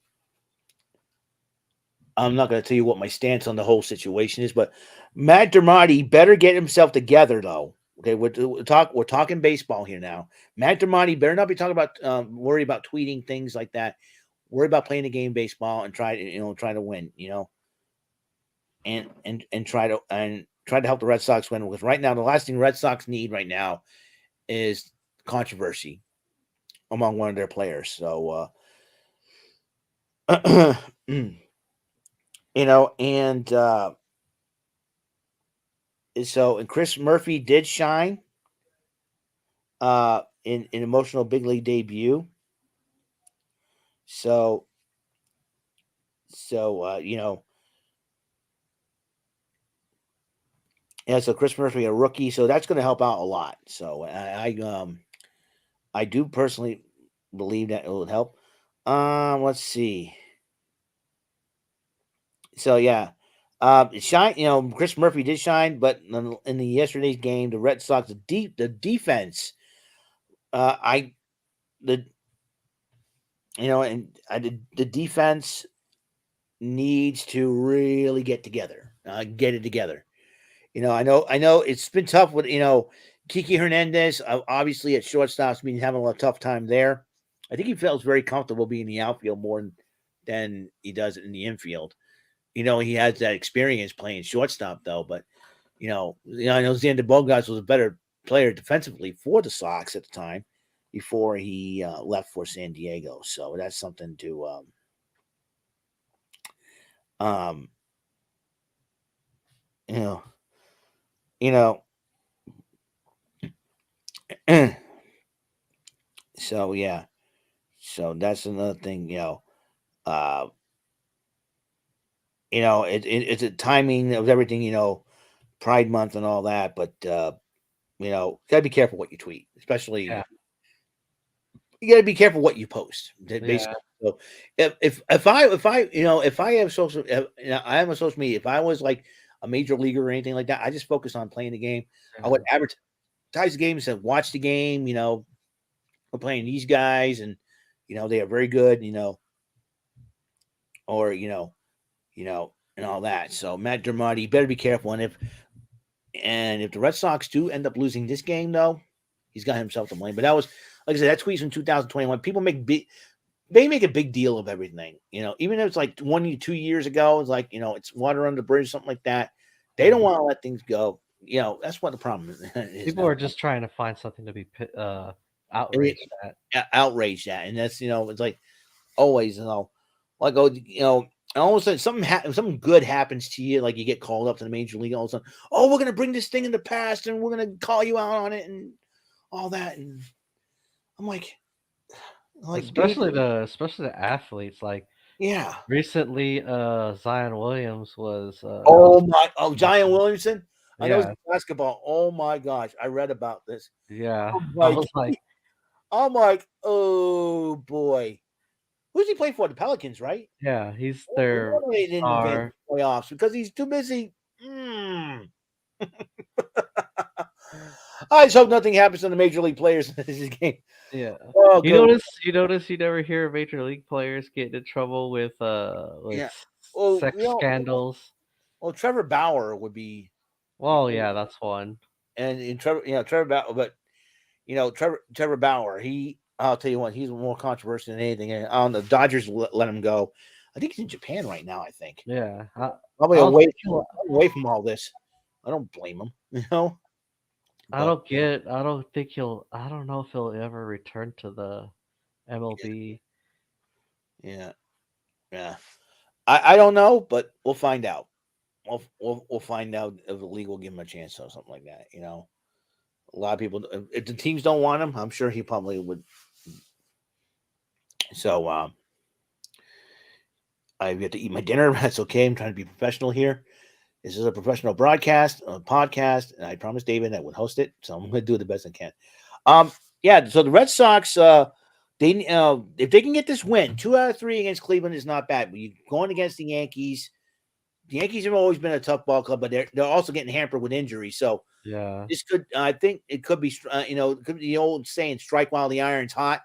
I'm not going to tell you what my stance on the whole situation is, but Matt Dermody better get himself together, though. Okay, we're talking baseball here now. Matt Dermody better not be talking about worry about tweeting things like that. Worry about playing the game baseball and try to win. And try to help the Red Sox win, because right now the last thing Red Sox need right now is controversy among one of their players. So and and Chris Murphy did shine in an emotional big league debut. So yeah, so Chris Murphy, a rookie, so that's going to help out a lot. So I do personally believe that it will help. Let's see. So yeah, shine. Chris Murphy did shine, but in the yesterday's game, the Red Sox, the defense, I the and the defense needs to really get together, get it together. I know it's been tough with Kiki Hernandez. Obviously, at shortstop's been having a tough time there. I think he feels very comfortable being in the outfield more than he does in the infield. He has that experience playing shortstop though, but I know Xander Bogaerts was a better player defensively for the Sox at the time before he left for San Diego. So that's something to um you know you know so yeah. So that's another thing, uh it's a timing of everything, Pride Month and all that, but gotta be careful what you tweet, especially yeah. you gotta be careful what you post. Yeah. Basically, so if I have social, I am a social media. If I was like a major leaguer or anything like that, I just focus on playing the game. I would Yeah. advertise the game and say, watch the game. We're playing these guys, and they are very good. Or and all that. So Matt Dermody better be careful, and if the Red Sox do end up losing this game, though, he's got himself to blame. But that was, like I said, that tweet's in 2021. People they make a big deal of everything. Even if it's like 2 years ago, it's like it's water under the bridge, something like that. They don't Yeah. want to let things go. That's what the problem is People now. are just trying to find something to be And outraged at. outraged at, and that's it's like always like and all of a sudden something good happens to you, like you get called up to the major league. All of a sudden, oh, we're gonna bring this thing in the past, and we're gonna call you out on it, and all that. And I'm like, dude, Especially the athletes. Like yeah. recently, Zion Williams was Zion Williamson. I know it's yeah, basketball. Oh my gosh, I read about this. yeah. I'm I like, was like, oh boy, who's he playing for? The Pelicans, right? yeah, he's their Why they didn't advance star. the playoffs? Because he's too busy. Mm. I just hope nothing happens to the major league players in this game. Yeah. Oh, You good. notice you never hear major league players get in trouble with Yeah. Well, sex scandals. well, Trevor Bauer would be, Well, yeah, that's one. and Trevor Bauer, but Trevor Bauer, I'll tell you what, he's more controversial than anything. And on the Dodgers let him go. I think he's in Japan right now. I think Yeah. probably I don't think away from all this. I don't blame him, But I don't know if he'll ever return to the MLB. yeah, yeah. I don't know, but we'll find out. we'll find out if the league will give him a chance or something like that. A lot of people, if the teams don't want him, I'm sure he probably would. So I have to eat my dinner. That's okay. I'm trying to be professional here. This is a professional broadcast, a podcast, and I promised David I would host it, so I'm going to do the best I can. Yeah. So the Red Sox, they if they can get this win, 2 out of 3 against Cleveland is not bad. But you going against the Yankees have always been a tough ball club, but they're also getting hampered with injuries. So Yeah. this could, I think, it could be, it could be the old saying, "Strike while the iron's hot."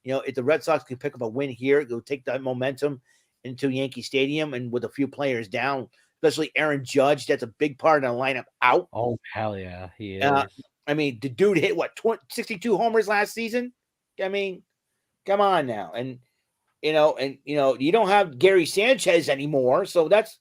If the Red Sox can pick up a win here, they'll take that momentum into Yankee Stadium, and with a few players down, especially Aaron Judge, that's a big part of the lineup out. Oh hell yeah, he is. I mean, the dude hit what 62 homers last season. I mean, come on now, and you don't have Gary Sanchez anymore, so that's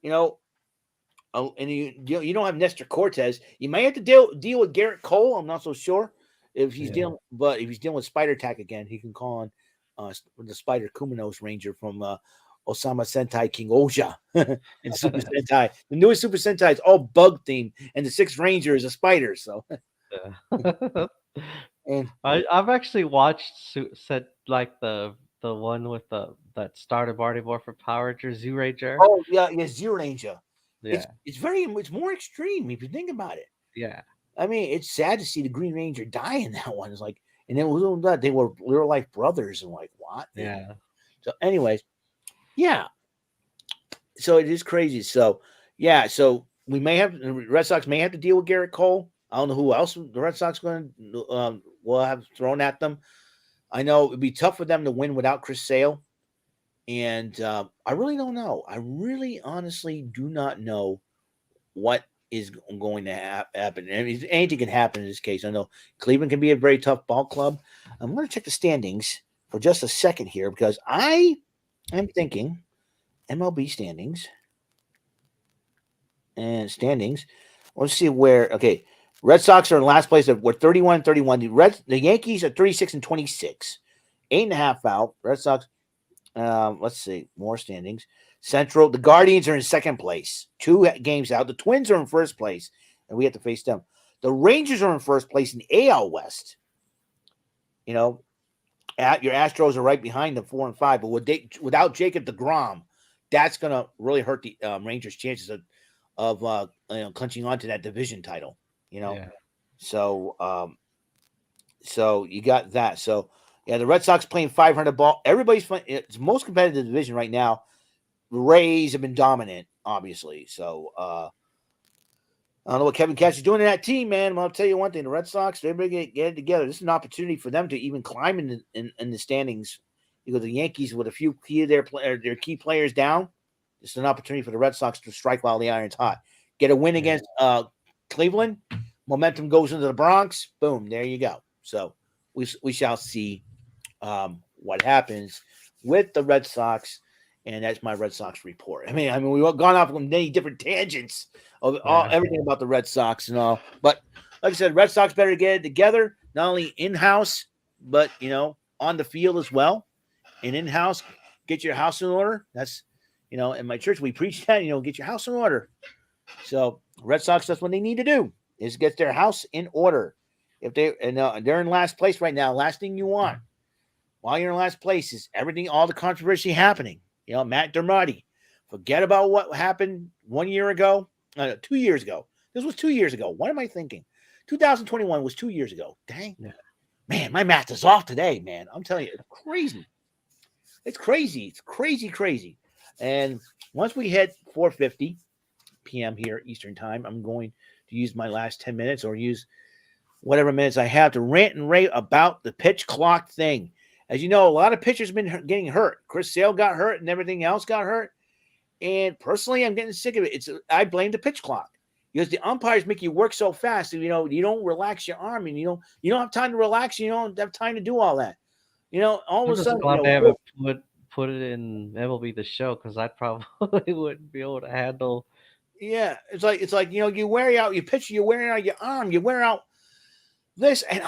and you don't have Nestor Cortez. You may have to deal with Garrett Cole. I'm not so sure if he's dealing, but if he's dealing with Spider Attack again, he can call on the Spider Kumanos Ranger from Osama Sentai King Oja and Super Sentai. The newest Super Sentai is all bug themed, and the 6th Ranger is a spider. So, and I've actually watched like the one with that started Marty Morphin Power Ranger Zoo Ranger. oh yeah, Zero Ranger. Yeah, It's more extreme if you think about it. yeah. I mean, it's sad to see the Green Ranger die in that one. It's like, and it was that they were real life brothers, and like what? Yeah. So, anyways, yeah. So it is crazy. So yeah. So the Red Sox may have to deal with Garrett Cole. I don't know who else the Red Sox going to will have thrown at them. I know it'd be tough for them to win without Chris Sale. And I really don't know. I really honestly do not know what is going to happen. I mean, anything can happen in this case. I know Cleveland can be a very tough ball club. I'm going to check the standings for just a second here because I am thinking MLB standings. And standings. Let's see where. Okay. Red Sox are in last place. We're 31-31. The Yankees are 36-26. 8.5 out. Red Sox. Let's see more standings. Central, the Guardians are in second place, 2 games out. The Twins are in first place, and we have to face them. The Rangers are in first place in AL West. Your Astros are right behind them, 4 and 5. But without Jacob deGrom, that's gonna really hurt the Rangers' chances of clinching onto that division title. Yeah. So you got that. So. Yeah, the Red Sox playing 500 ball. Everybody's playing. It's the most competitive division right now. The Rays have been dominant, obviously. So I don't know what Kevin Cash is doing in that team, man. I'll tell you one thing: the Red Sox, everybody get it together. This is an opportunity for them to even climb in the standings. Because the Yankees, with a few key of their key players down, this is an opportunity for the Red Sox to strike while the iron's hot. Get a win against Cleveland. Momentum goes into the Bronx. Boom, there you go. So we shall see. What happens with the Red Sox, and that's my Red Sox report. I mean, we've gone off on many different tangents of everything about the Red Sox and all, but like I said, Red Sox better get it together, not only in-house, but on the field as well. And in-house, get your house in order. That's in my church we preach that. Get your house in order. So Red Sox, that's what they need to do is get their house in order. If they're in last place right now, last thing you want. While you're in last place is all the controversy happening. Matt Dermody. Forget about what happened 1 year ago. 2 years ago. This was 2 years ago. What am I thinking? 2021 was 2 years ago. Dang. Yeah. Man, my math is off today, man. I'm telling you, it's crazy. It's crazy. It's crazy. And once we hit 4:50 p.m. here Eastern time, I'm going to use my last 10 minutes or use whatever minutes I have to rant and rave about the pitch clock thing. As you know, a lot of pitchers have been getting hurt. Chris Sale got hurt and everything else got hurt. And personally, I'm getting sick of it. I blame the pitch clock because the umpires make you work so fast. You don't relax your arm and you don't have time to relax. You don't have time to do all that. All of a sudden, they haven't put it in MLB The Show because I probably wouldn't be able to handle. Yeah, it's like you wear out your pitcher, you're wearing out your arm, you wear out this, and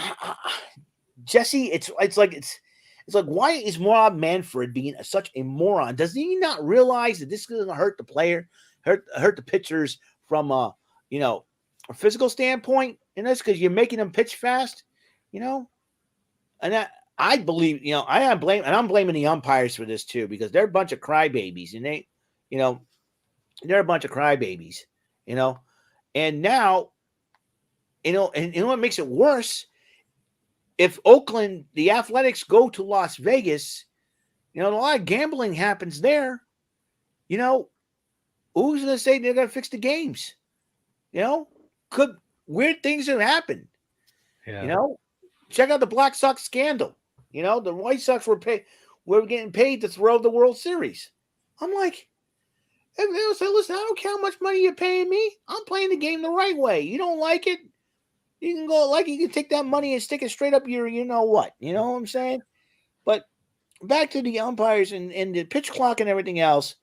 Jesse, it's like, why is Rob Manfred being such a moron? Does he not realize that this is going to hurt the player? hurt the pitchers from you know, a physical standpoint, and that's because you're making them pitch fast, you know. And I believe, I'm blaming the umpires for this too, because they're a bunch of crybabies, and you know, they're a bunch of crybabies, you know. And now, and you know what makes it worse? If Oakland, the Athletics go to Las Vegas, a lot of gambling happens there. You know, who's going to say they're going to fix the games? Could weird things have happened. Yeah. Check out the Black Sox scandal. The White Sox were getting paid to throw the World Series. I'm like, hey, listen, I don't care how much money you're paying me. I'm playing the game the right way. You don't like it? You can go you can take that money and stick it straight up your, you know what? You know what I'm saying? But back to the umpires and the pitch clock and everything else.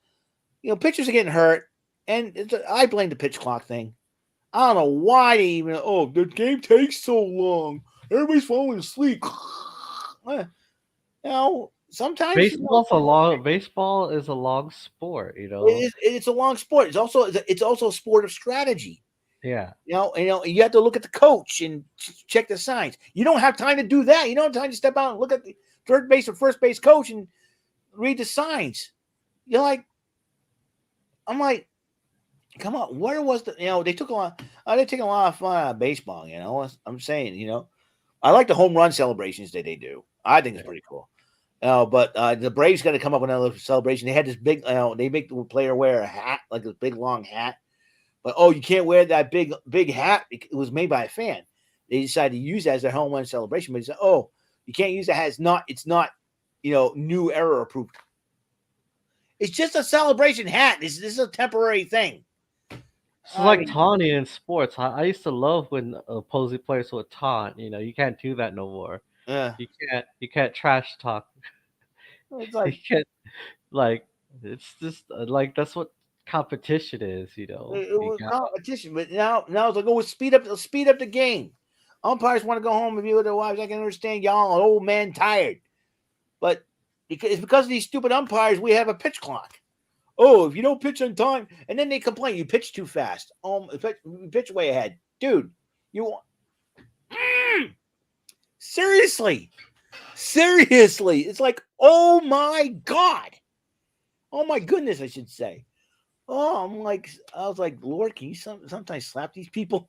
Pitchers are getting hurt, and I blame the pitch clock thing. I don't know why they even. Oh, the game takes so long. Everybody's falling asleep. Sometimes Baseball is a long sport. it's a long sport. It's also a sport of strategy. Yeah. You have to look at the coach and check the signs. You don't have time to do that. You don't have time to step out and look at the third base or first base coach and read the signs. I'm like, come on. Where was the? They took a lot. They're taking a lot of fun out of baseball. I'm saying. I like the home run celebrations that they do. I think it's pretty cool. But the Braves got to come up with another celebration. They had this big. They make the player wear a hat, like a big long hat. But you can't wear that big hat. It was made by a fan. They decided to use that as their home run celebration. But they said, you can't use that. It's not, new era approved. It's just a celebration hat. This is a temporary thing. It's like taunting in sports. I used to love when opposing players would taunt. You can't do that no more. Yeah. You can't trash talk. It's You can't it's just that's what competition is. It was competition, but now it's like, let's speed up the game. Umpires want to go home and be with their wives. I can understand y'all an old man tired, but it's because of these stupid umpires we have a pitch clock. If you don't pitch on time, and then they complain you pitch too fast. Pitch way ahead, dude. Seriously, it's like, oh my god, oh my goodness, I should say. I was like, Lord, can you sometimes slap these people?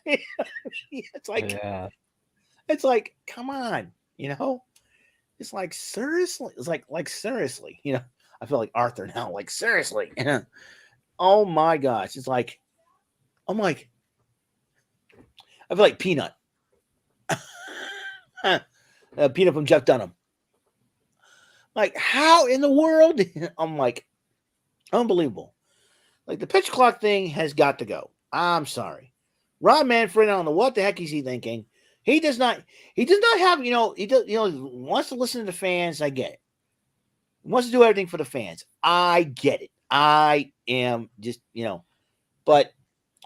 It's like, come on, It's like, seriously. It's like seriously, I feel like Arthur now, like seriously. Oh my gosh, it's like, I feel like Peanut. Peanut from Jeff Dunham. Like, how in the world? I'm like, unbelievable. Like, the pitch clock thing has got to go. I'm sorry. Rob Manfred, I don't know what the heck is he thinking. He does not have, he wants to listen to the fans. I get it. He wants to do everything for the fans. I get it. I am just, but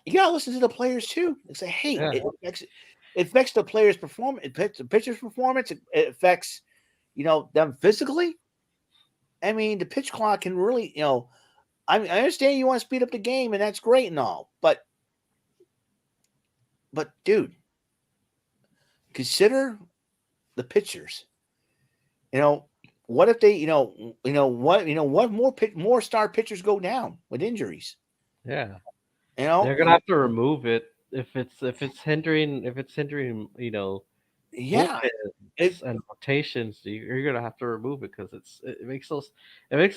you got to listen to the players too. And say, hey, it affects the players' performance. It affects the pitcher's performance. It affects, them physically. I mean, the pitch clock can really, I understand you want to speed up the game, and that's great and all, but dude, consider the pitchers. What if they, what more star pitchers go down with injuries? Yeah, they're gonna have to remove it if it's hindering yeah, and rotations. You're gonna have to remove it because it makes no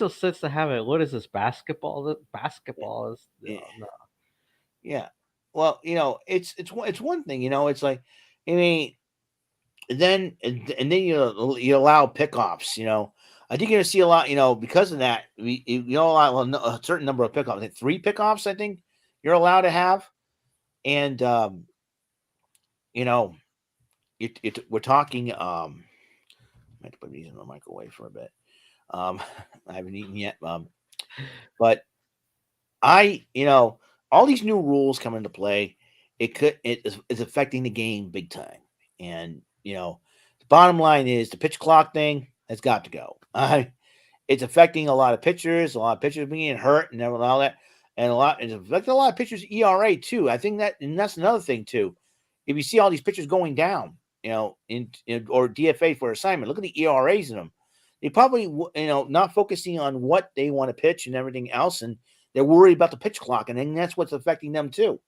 sense to have it. What is this, basketball? Basketball is no. Yeah. Well, it's one thing. It's like, I mean, then you allow pickoffs. I think you're gonna see a lot. Because of that, allow a certain number of pickoffs. I think 3 pickoffs. I think you're allowed to have, and we're talking. I have to put these in the microwave for a bit. I haven't eaten yet. But all these new rules come into play. It is affecting the game big time. And the bottom line is the pitch clock thing has got to go. It's affecting a lot of pitchers. A lot of pitchers being hurt and all that. and it's affected a lot of pitchers' ERA too. I think that's another thing too. If you see all these pitchers going down, in or DFA for assignment, look at the ERAs in them. They probably not focusing on what they want to pitch and everything else, and they're worried about the pitch clock, and then that's what's affecting them too.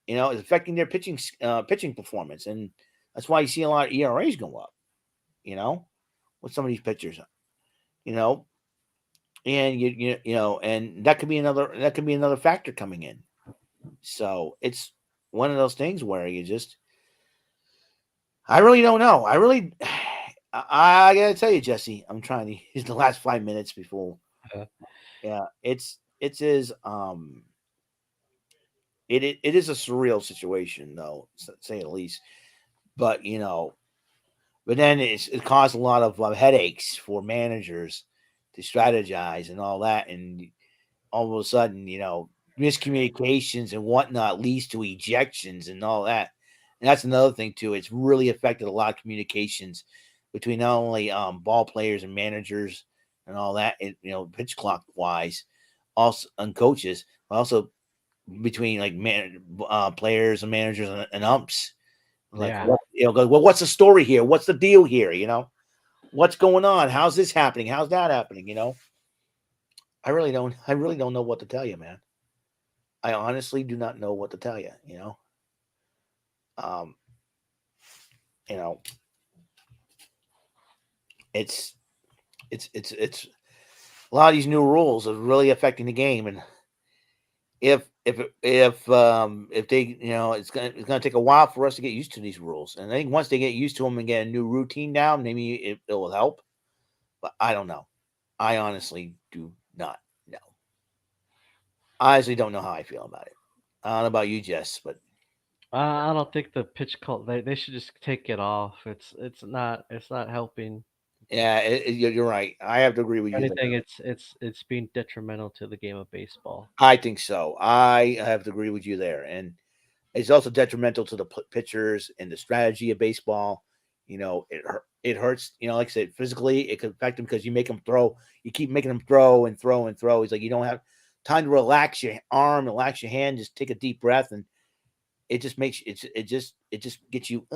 It's affecting their pitching performance, and that's why you see a lot of ERAs go up. With some of these pitchers, you know, and and that could be another factor coming in. So it's one of those things where I really don't know. I gotta tell you, Jesse, I'm trying to use the last 5 minutes before. Uh, Yeah, it is it is a surreal situation though, to say the least. But but then it caused a lot of headaches for managers to strategize and all that, and all of a sudden, miscommunications and whatnot leads to ejections and all that. And that's another thing too. It's really affected a lot of communications between not only ball players and managers and all that, pitch clock wise, also and coaches, but also between like players and managers and umps. Like, yeah. well, what's the story here? What's the deal here? What's going on? How's this happening? How's that happening? I really don't know what to tell you, man. I honestly do not know what to tell you. Um, you know, it's it's a lot of these new rules are really affecting the game, and if they it's gonna take a while for us to get used to these rules, and I think once they get used to them and get a new routine down, maybe it will help. But I don't know. I honestly do not know. I honestly don't know how I feel about it. I don't know about you, Jess, but I don't think the pitch cult. They should just take it off. It's not helping. yeah, you're right. I have to agree with If you anything, there. it's being detrimental to the game of baseball. I think so. I have to agree with you there, and it's also detrimental to the pitchers and the strategy of baseball. It hurts. Like I said, physically, it could affect them because you make them throw. You keep making them throw and throw and throw. It's like you don't have time to relax your arm, relax your hand, just take a deep breath, and it just makes it just gets you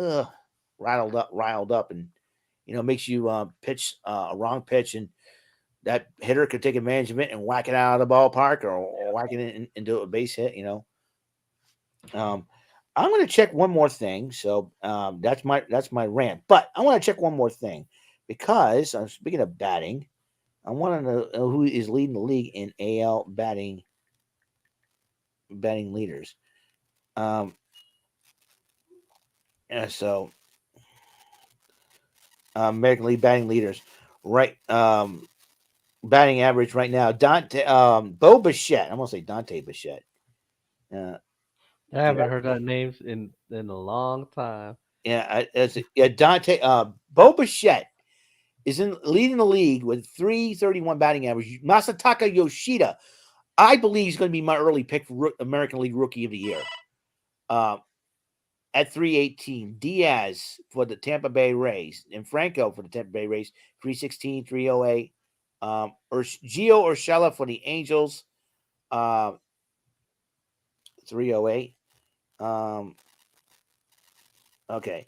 riled up, and makes you pitch a wrong pitch, and that hitter could take advantage of it and whack it out of the ballpark, or whack it into a base hit. Um, I'm going to check one more thing. So that's my rant. But I want to check one more thing because speaking of batting, I want to know who is leading the league in AL batting leaders. Um, so American League batting leaders, right? Batting average right now. Bo Bichette. I'm gonna say Dante Bichette. Uh, I haven't heard that name in a long time. Dante. Bo Bichette is in leading the league with 331 batting average. Masataka Yoshida, I believe, is going to be my early pick for American League Rookie of the Year. Uh, at 318, Diaz for the Tampa Bay Rays, and Franco for the Tampa Bay Rays, 316, 308. Or Gio Urshela for the Angels, uh, 308. Um, okay.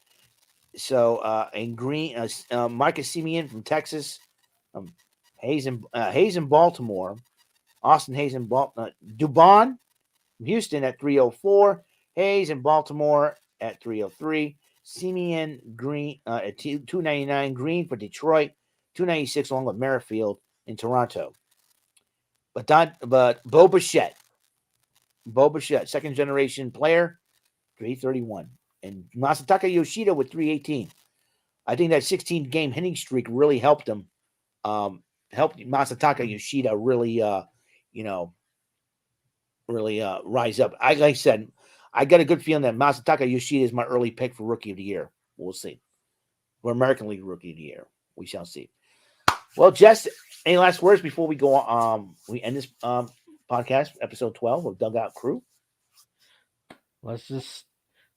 So in green, Marcus Simeon from Texas, um, Hayes in Baltimore, Austin Hayes in Dubon from Houston at 304, Hayes in Baltimore at 303, Simeon Green at 299, Green for Detroit, 296 along with Merrifield in Toronto. But Bo Bichette, second generation player, 331, and Masataka Yoshida with 318. I think that 16 game hitting streak really helped him. Helped Masataka Yoshida really, you know, really rise up. Like I said, I got a good feeling that Masataka Yoshida is my early pick for Rookie of the Year. We'll see. For American League Rookie of the Year, we shall see. Well, Jess, any last words before we go? We end this podcast, episode 12 of Dugout Crew. Let's just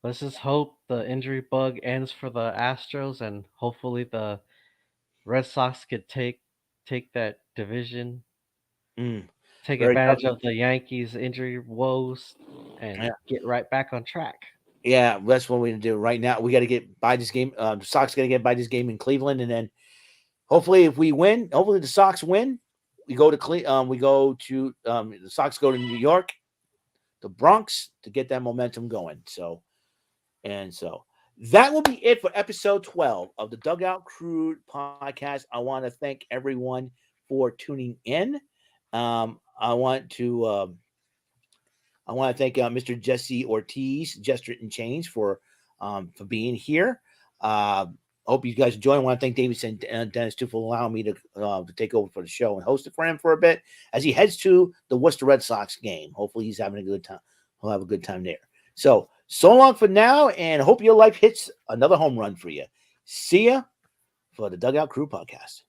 let's just hope the injury bug ends for the Astros, and hopefully the Red Sox could take that division. Mm. Take Very tough. advantage of the Yankees' injury woes and Yeah, get right back on track. yeah, that's what we're gonna do right now. We got to get by this game. The Sox got to get by this game in Cleveland, and then hopefully, if we win, hopefully the Sox win. We go to the Sox go to New York, the Bronx, to get that momentum going. So that will be it for episode 12 of the Dugout Crew podcast. I want to thank everyone for tuning in. I want to thank Mr. Jesse Ortiz, Gesture and Change, for being here. Hope you guys enjoy. I want to thank David and Dennis too for allowing me to take over for the show and host it for him for a bit as he heads to the Worcester Red Sox game. Hopefully, he's having a good time. He'll have a good time there. So long for now, and hope your life hits another home run for you. See ya for the Dugout Crew podcast.